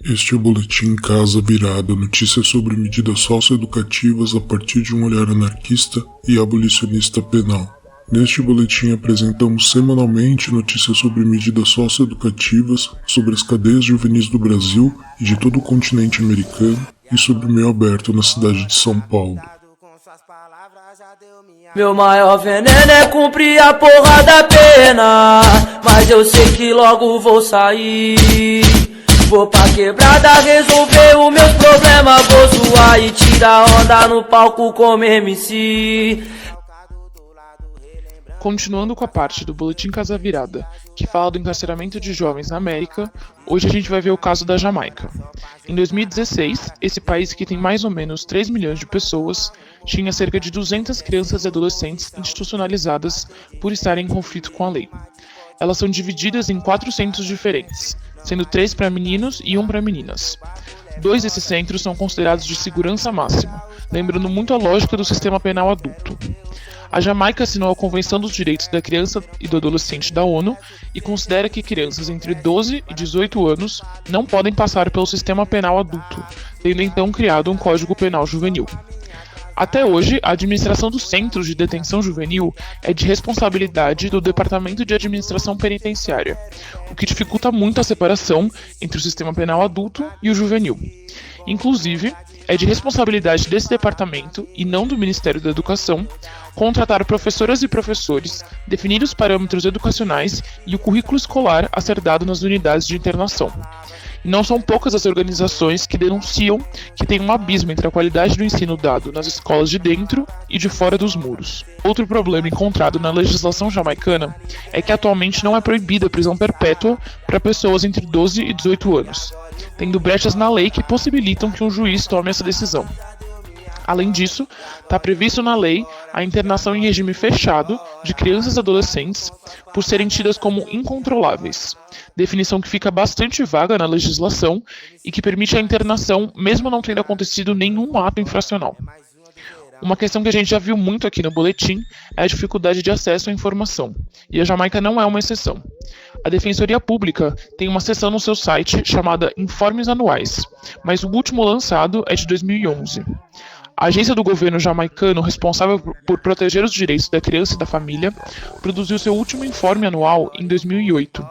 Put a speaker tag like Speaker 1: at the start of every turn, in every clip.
Speaker 1: Este é o Boletim Casa Virada, notícias sobre medidas socioeducativas a partir de um olhar anarquista e abolicionista penal. Neste boletim apresentamos semanalmente notícias sobre medidas socioeducativas, sobre as cadeias juvenis do Brasil e de todo o continente americano e sobre o meio aberto na cidade de São Paulo.
Speaker 2: Meu maior veneno é cumprir a porra da pena, mas eu sei que logo vou sair. Vou pra quebrada resolver os meus problemas, vou zoar e tirar onda no palco como MC.
Speaker 3: Continuando com a parte do Boletim Casa Virada, que fala do encarceramento de jovens na América, hoje a gente vai ver o caso da Jamaica. Em 2016, esse país que tem mais ou menos 3 milhões de pessoas, tinha cerca de 200 crianças e adolescentes institucionalizadas por estarem em conflito com a lei. Elas são divididas em 4 centros diferentes, sendo 3 para meninos e 1 para meninas. 2 desses centros são considerados de segurança máxima, lembrando muito a lógica do sistema penal adulto. A Jamaica assinou a Convenção dos Direitos da Criança e do Adolescente da ONU e considera que crianças entre 12 e 18 anos não podem passar pelo sistema penal adulto, tendo então criado um Código Penal Juvenil. Até hoje, a administração dos centros de detenção juvenil é de responsabilidade do Departamento de Administração Penitenciária, o que dificulta muito a separação entre o sistema penal adulto e o juvenil. Inclusive, é de responsabilidade desse departamento, e não do Ministério da Educação, contratar professoras e professores, definir os parâmetros educacionais e o currículo escolar a ser dado nas unidades de internação. E não são poucas as organizações que denunciam que tem um abismo entre a qualidade do ensino dado nas escolas de dentro e de fora dos muros. Outro problema encontrado na legislação jamaicana é que atualmente não é proibida a prisão perpétua para pessoas entre 12 e 18 anos, tendo brechas na lei que possibilitam que um juiz tome essa decisão. Além disso, está previsto na lei a internação em regime fechado de crianças e adolescentes por serem tidas como incontroláveis, definição que fica bastante vaga na legislação e que permite a internação mesmo não tendo acontecido nenhum ato infracional. Uma questão que a gente já viu muito aqui no boletim é a dificuldade de acesso à informação, e a Jamaica não é uma exceção. A Defensoria Pública tem uma seção no seu site chamada Informes Anuais, mas o último lançado é de 2011. A agência do governo jamaicano responsável por proteger os direitos da criança e da família produziu seu último informe anual em 2008.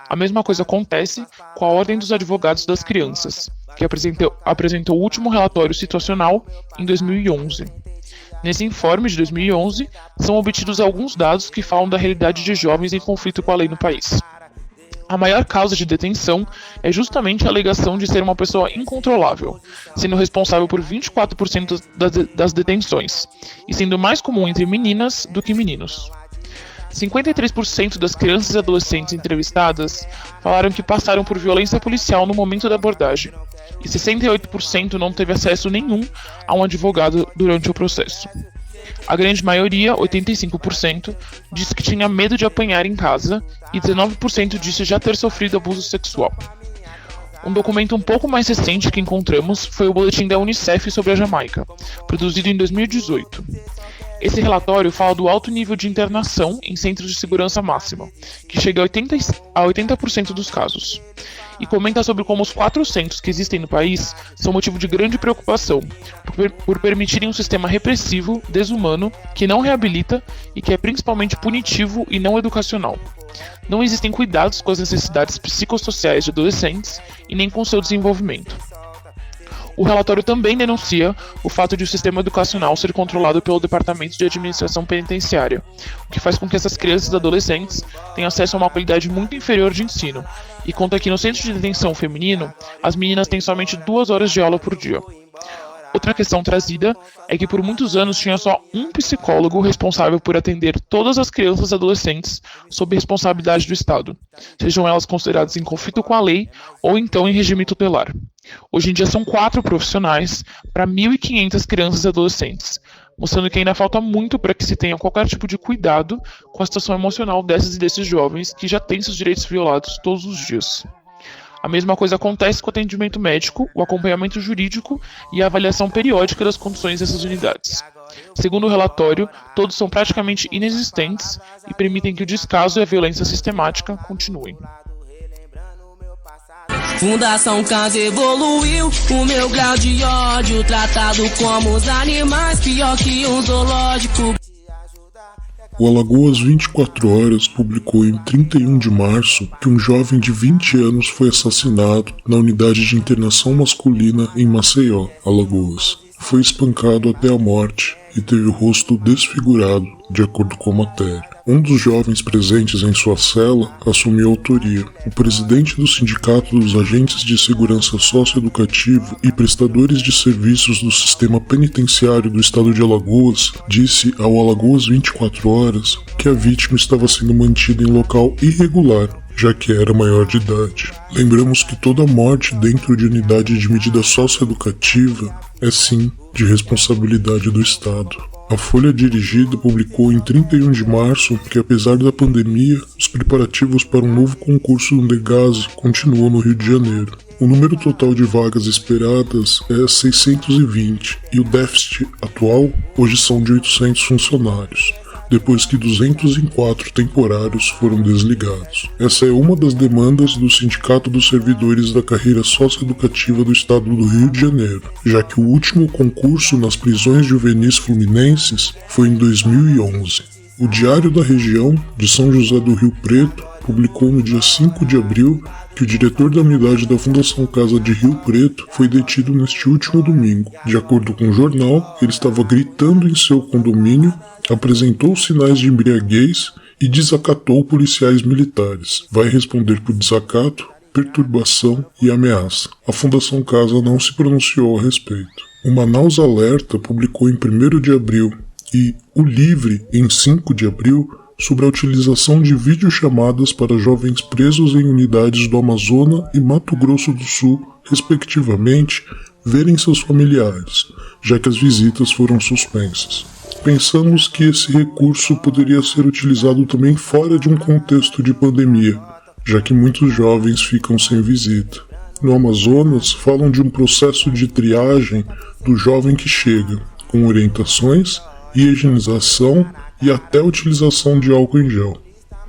Speaker 3: A mesma coisa acontece com a Ordem dos Advogados das Crianças, que apresentou o último relatório situacional em 2011. Nesse informe de 2011, são obtidos alguns dados que falam da realidade de jovens em conflito com a lei no país. A maior causa de detenção é justamente a alegação de ser uma pessoa incontrolável, sendo responsável por 24% das detenções, e sendo mais comum entre meninas do que meninos. 53% das crianças e adolescentes entrevistadas falaram que passaram por violência policial no momento da abordagem, e 68% não teve acesso nenhum a um advogado durante o processo. A grande maioria, 85%, disse que tinha medo de apanhar em casa e 19% disse já ter sofrido abuso sexual. Um documento um pouco mais recente que encontramos foi o boletim da Unicef sobre a Jamaica, produzido em 2018. Esse relatório fala do alto nível de internação em centros de segurança máxima, que chega a 80% dos casos, e comenta sobre como os 4 centros que existem no país são motivo de grande preocupação, por permitirem um sistema repressivo, desumano, que não reabilita e que é principalmente punitivo e não educacional. Não existem cuidados com as necessidades psicossociais de adolescentes e nem com seu desenvolvimento. O relatório também denuncia o fato de o sistema educacional ser controlado pelo Departamento de Administração Penitenciária, o que faz com que essas crianças e adolescentes tenham acesso a uma qualidade muito inferior de ensino, e conta que no centro de detenção feminino, as meninas têm somente 2 horas de aula por dia. Outra questão trazida é que por muitos anos tinha só um psicólogo responsável por atender todas as crianças e adolescentes sob responsabilidade do Estado, sejam elas consideradas em conflito com a lei ou então em regime tutelar. Hoje em dia são 4 profissionais para 1.500 crianças e adolescentes, mostrando que ainda falta muito para que se tenha qualquer tipo de cuidado com a situação emocional dessas e desses jovens que já têm seus direitos violados todos os dias. A mesma coisa acontece com o atendimento médico, o acompanhamento jurídico e a avaliação periódica das condições dessas unidades. Segundo o relatório, todos são praticamente inexistentes e permitem que o descaso e a violência sistemática continuem.
Speaker 4: Fundação Casa evoluiu, o meu grau de ódio, tratado como os animais, pior que um zoológico.
Speaker 1: O Alagoas 24 Horas publicou em 31 de março que um jovem de 20 anos foi assassinado na unidade de internação masculina em Maceió, Alagoas. Foi espancado até a morte e teve o rosto desfigurado, de acordo com a matéria. Um dos jovens presentes em sua cela assumiu a autoria. O presidente do Sindicato dos Agentes de Segurança Socioeducativo e Prestadores de Serviços do Sistema Penitenciário do Estado de Alagoas disse ao Alagoas 24 Horas que a vítima estava sendo mantida em local irregular, já que era maior de idade. Lembramos que toda morte dentro de unidade de medida socioeducativa é sim de responsabilidade do Estado. A Folha Dirigida publicou em 31 de março que, apesar da pandemia, os preparativos para um novo concurso no Degase continuam no Rio de Janeiro. O número total de vagas esperadas é 620 e o déficit atual hoje são de 800 funcionários, depois que 204 temporários foram desligados. Essa é uma das demandas do Sindicato dos Servidores da Carreira Socioeducativa do Estado do Rio de Janeiro, já que o último concurso nas prisões juvenis fluminenses foi em 2011. O Diário da Região de São José do Rio Preto publicou no dia 5 de abril que o diretor da unidade da Fundação Casa de Rio Preto foi detido neste último domingo. De acordo com o jornal, ele estava gritando em seu condomínio, apresentou sinais de embriaguez e desacatou policiais militares. Vai responder por desacato, perturbação e ameaça. A Fundação Casa não se pronunciou a respeito. O Manaus Alerta publicou em 1º de abril e o Livre, em 5 de abril, sobre a utilização de videochamadas para jovens presos em unidades do Amazonas e Mato Grosso do Sul, respectivamente, verem seus familiares, já que as visitas foram suspensas. Pensamos que esse recurso poderia ser utilizado também fora de um contexto de pandemia, já que muitos jovens ficam sem visita. No Amazonas, falam de um processo de triagem do jovem que chega, com orientações, higienização e até a utilização de álcool em gel.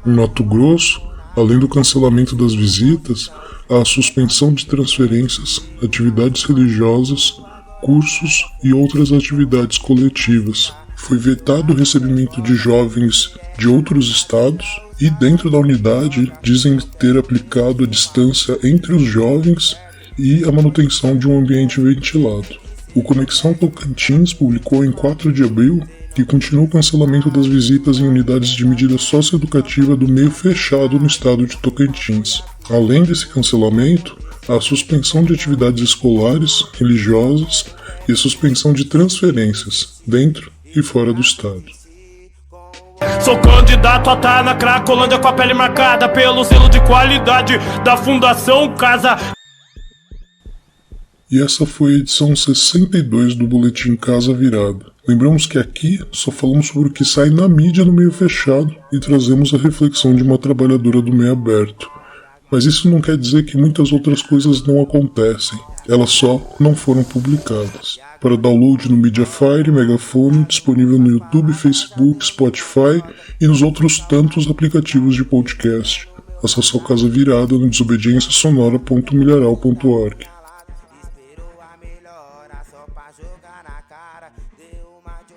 Speaker 1: Em Mato Grosso, além do cancelamento das visitas, há a suspensão de transferências, atividades religiosas, cursos e outras atividades coletivas. Foi vetado o recebimento de jovens de outros estados e, dentro da unidade, dizem ter aplicado a distância entre os jovens e a manutenção de um ambiente ventilado. O Conexão Tocantins publicou em 4 de abril que continua o cancelamento das visitas em unidades de medida socioeducativa do meio fechado no estado de Tocantins. Além desse cancelamento, há a suspensão de atividades escolares, religiosas e a suspensão de transferências, dentro e fora do estado.
Speaker 5: Sou candidato a estar na Cracolândia com a pele marcada pelo selo de qualidade da Fundação Casa.
Speaker 1: E essa foi a edição 62 do Boletim Casa Virada. Lembramos que aqui só falamos sobre o que sai na mídia no meio fechado e trazemos a reflexão de uma trabalhadora do meio aberto. Mas isso não quer dizer que muitas outras coisas não acontecem, elas só não foram publicadas. Para download no Mediafire, Megafone, disponível no YouTube, Facebook, Spotify e nos outros tantos aplicativos de podcast. Acesse o Casa Virada no desobediênciasonora.milharal.org.
Speaker 6: Esperou a melhora só pra jogar na cara. Deu uma de